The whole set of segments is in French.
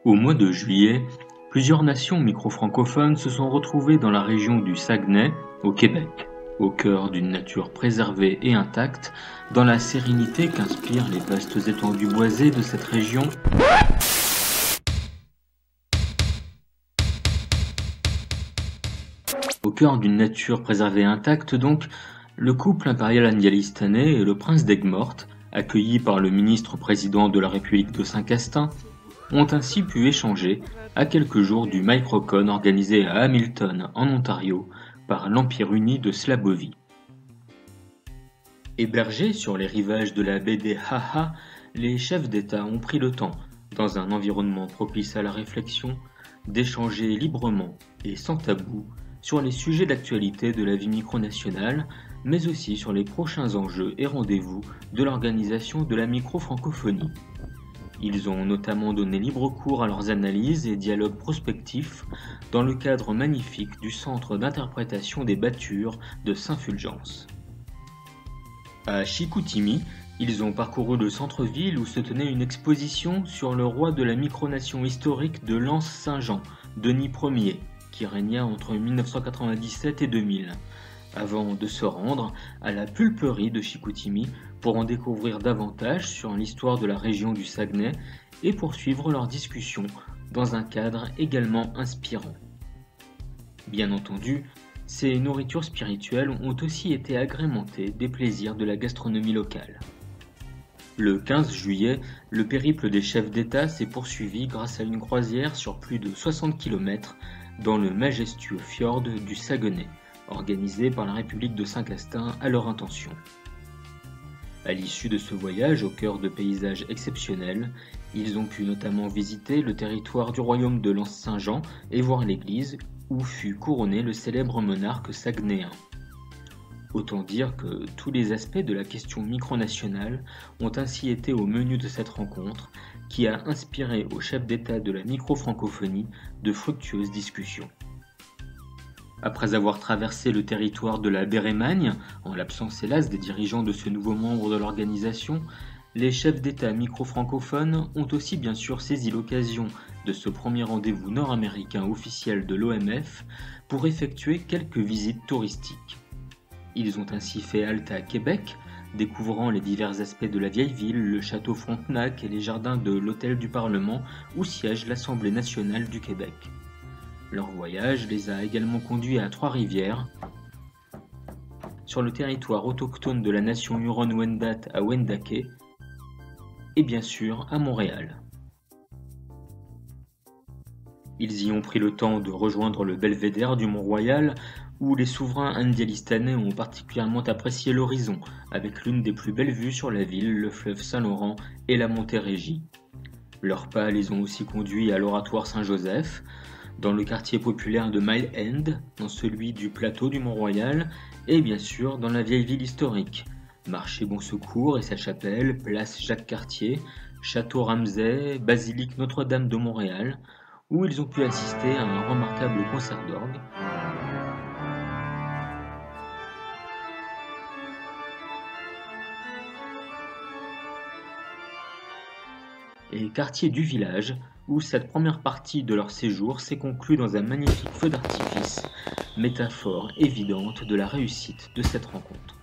Au mois de juillet, plusieurs nations micro-francophones se sont retrouvées dans la région du Saguenay, au Québec, au cœur d'une nature préservée et intacte, dans la sérénité qu'inspirent les vastes étendues boisées de cette région. Au cœur d'une nature préservée et intacte donc, le couple impérial indialistanais et le prince d'Aigues-Mortes, accueillis par le ministre-président de la République de Saint-Castin, ont ainsi pu échanger à quelques jours du Microcon organisé à Hamilton, en Ontario, par l'Empire uni de Slavovie. Hébergés sur les rivages de la baie des Ha-Ha, les chefs d'État ont pris le temps, dans un environnement propice à la réflexion, d'échanger librement et sans tabou sur les sujets d'actualité de la vie micronationale, mais aussi sur les prochains enjeux et rendez-vous de l'organisation de la micro-francophonie. Ils ont notamment donné libre cours à leurs analyses et dialogues prospectifs dans le cadre magnifique du Centre d'interprétation des battures de Saint-Fulgence. À Chicoutimi, ils ont parcouru le centre-ville où se tenait une exposition sur le roi de la micronation historique de Lens-Saint-Jean, Denis Ier, qui régna entre 1997 et 2000, avant de se rendre à la pulperie de Chicoutimi pour en découvrir davantage sur l'histoire de la région du Saguenay et poursuivre leur discussion dans un cadre également inspirant. Bien entendu, ces nourritures spirituelles ont aussi été agrémentées des plaisirs de la gastronomie locale. Le 15 juillet, le périple des chefs d'État s'est poursuivi grâce à une croisière sur plus de 60 km dans le majestueux fjord du Saguenay, organisé par la République de Saint-Castin à leur intention. À l'issue de ce voyage au cœur de paysages exceptionnels, ils ont pu notamment visiter le territoire du royaume de Lens-Saint-Jean et voir l'église où fut couronné le célèbre monarque saguenéen. Autant dire que tous les aspects de la question micronationale ont ainsi été au menu de cette rencontre qui a inspiré aux chefs d'État de la micro-francophonie de fructueuses discussions. Après avoir traversé le territoire de la Bérémagne, en l'absence hélas des dirigeants de ce nouveau membre de l'organisation, les chefs d'État micro-francophones ont aussi bien sûr saisi l'occasion de ce premier rendez-vous nord-américain officiel de l'OMF pour effectuer quelques visites touristiques. Ils ont ainsi fait halte à Québec, découvrant les divers aspects de la vieille ville, le château Frontenac et les jardins de l'hôtel du Parlement où siège l'Assemblée nationale du Québec. Leur voyage les a également conduits à Trois-Rivières, sur le territoire autochtone de la nation Huron-Wendat à Wendake, et bien sûr à Montréal. Ils y ont pris le temps de rejoindre le belvédère du Mont-Royal, où les souverains indialistanais ont particulièrement apprécié l'horizon, avec l'une des plus belles vues sur la ville, le fleuve Saint-Laurent et la Montérégie. Leurs pas les ont aussi conduits à l'Oratoire Saint-Joseph, dans le quartier populaire de Mile End, dans celui du plateau du Mont-Royal, et bien sûr dans la vieille ville historique, marché Bon Secours et sa chapelle, place Jacques-Cartier, château Ramsay, basilique Notre-Dame de Montréal, où ils ont pu assister à un remarquable concert d'orgue, et quartier du village, où cette première partie de leur séjour s'est conclue dans un magnifique feu d'artifice, métaphore évidente de la réussite de cette rencontre.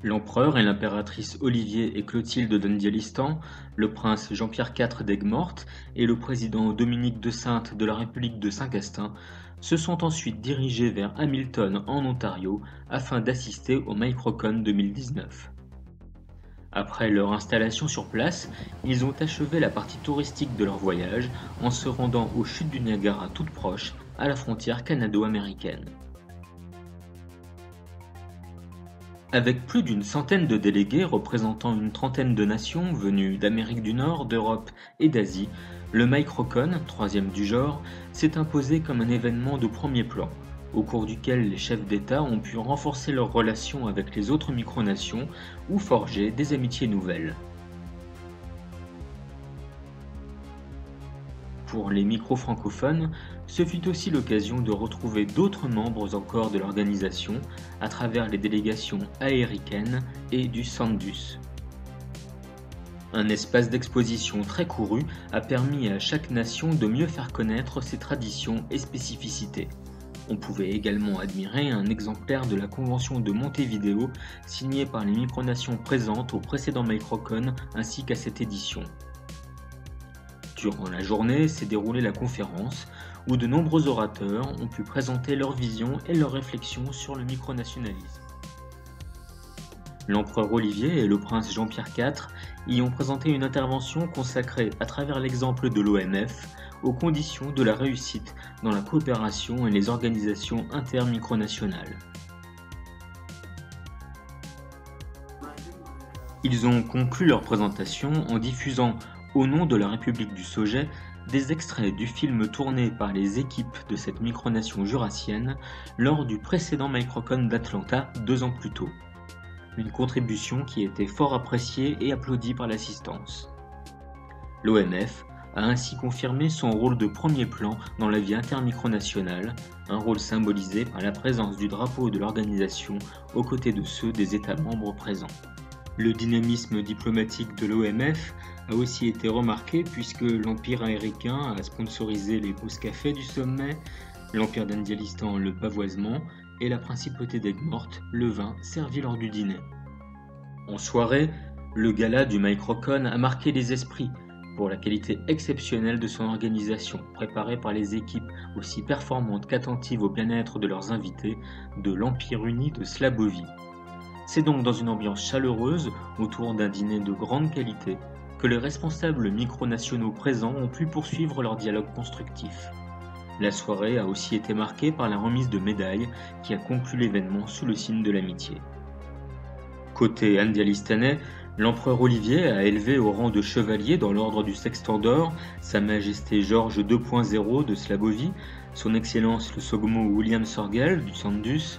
L'empereur et l'impératrice Olivier et Clotilde d'Indialistan, le prince Jean-Pierre IV d'Aigues-Mortes et le président Dominique de Sainte de la République de Saint-Castin se sont ensuite dirigés vers Hamilton en Ontario afin d'assister au Microcon 2019. Après leur installation sur place, ils ont achevé la partie touristique de leur voyage en se rendant aux chutes du Niagara toutes proches, à la frontière canado-américaine. Avec plus d'une centaine de délégués représentant une trentaine de nations venues d'Amérique du Nord, d'Europe et d'Asie, le Microcon, troisième du genre, s'est imposé comme un événement de premier plan, au cours duquel les chefs d'État ont pu renforcer leurs relations avec les autres micronations ou forger des amitiés nouvelles. Pour les micro-francophones, ce fut aussi l'occasion de retrouver d'autres membres encore de l'organisation à travers les délégations aéricaines et du Sandus. Un espace d'exposition très couru a permis à chaque nation de mieux faire connaître ses traditions et spécificités. On pouvait également admirer un exemplaire de la Convention de Montevideo signé par les micronations présentes au précédent Microcon ainsi qu'à cette édition. Durant la journée s'est déroulée la conférence où de nombreux orateurs ont pu présenter leur vision et leurs réflexions sur le micronationalisme. L'empereur Olivier et le prince Jean-Pierre IV y ont présenté une intervention consacrée à travers l'exemple de l'OMF aux conditions de la réussite dans la coopération et les organisations intermicronationales. Ils ont conclu leur présentation en diffusant, au nom de la République du Sauget, des extraits du film tourné par les équipes de cette micronation jurassienne lors du précédent Microcon d'Atlanta 2 ans plus tôt. Une contribution qui était fort appréciée et applaudie par l'assistance. L'OMF a ainsi confirmé son rôle de premier plan dans la vie intermicronationale, un rôle symbolisé par la présence du drapeau de l'organisation aux côtés de ceux des États membres présents. Le dynamisme diplomatique de l'OMF a aussi été remarqué puisque l'Empire américain a sponsorisé les pauses café du sommet, l'Empire d'Indialistan le pavoisement et la principauté d'Aigues-Mortes le vin servi lors du dîner. En soirée, le gala du Microcon a marqué les esprits pour la qualité exceptionnelle de son organisation, préparée par les équipes aussi performantes qu'attentives au bien-être de leurs invités de l'Empire uni de Slabovie. C'est donc dans une ambiance chaleureuse, autour d'un dîner de grande qualité, que les responsables micronationaux présents ont pu poursuivre leur dialogue constructif. La soirée a aussi été marquée par la remise de médailles qui a conclu l'événement sous le signe de l'amitié. Côté indialistanais, l'empereur Olivier a élevé au rang de chevalier dans l'ordre du Sextant d'Or Sa Majesté Georges 2.0 de Slabovie, son Excellence le Sogmo William Sorgel du Sandus,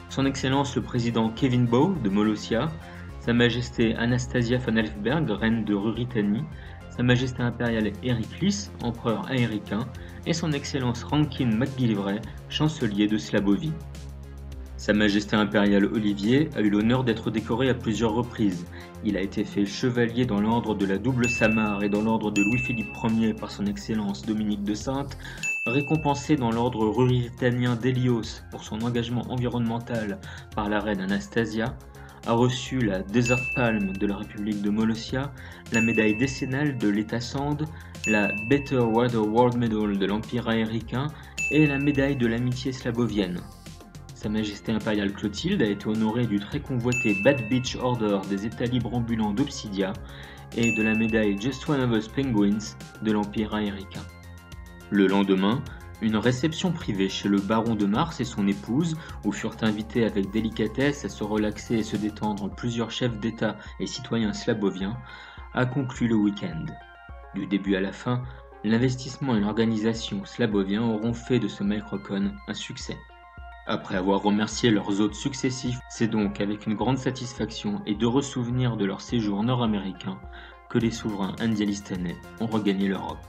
son Excellence le président Kevin Bow de Molossia, Sa Majesté Anastasia von Elfberg, reine de Ruritanie, Sa Majesté impériale Hériclis, empereur aéricain, et son Excellence Rankin MacGillivray, chancelier de Slabovie. Sa Majesté impériale Olivier a eu l'honneur d'être décoré à plusieurs reprises. Il a été fait chevalier dans l'ordre de la double Samare et dans l'ordre de Louis-Philippe Ier par son Excellence Dominique de Saintes, récompensé dans l'ordre ruritanien d'Hélios pour son engagement environnemental par la reine Anastasia, a reçu la Desert Palm de la République de Molossia, la médaille décennale de l'État Sand, la Better Weather World Medal de l'Empire américain et la médaille de l'amitié slavovienne. Sa Majesté impériale Clotilde a été honorée du très convoité Bad Beach Order des États libres ambulants d'Obsidia et de la médaille Just One of Us Penguins de l'Empire américain. Le lendemain, une réception privée chez le baron de Mars et son épouse, où furent invités avec délicatesse à se relaxer et se détendre plusieurs chefs d'État et citoyens slavoviens, a conclu le week-end. Du début à la fin, l'investissement et l'organisation slavoviens auront fait de ce Microcon un succès. Après avoir remercié leurs hôtes successifs, c'est donc avec une grande satisfaction et d'heureux souvenirs de leur séjour nord-américain que les souverains indialistanais ont regagné l'Europe.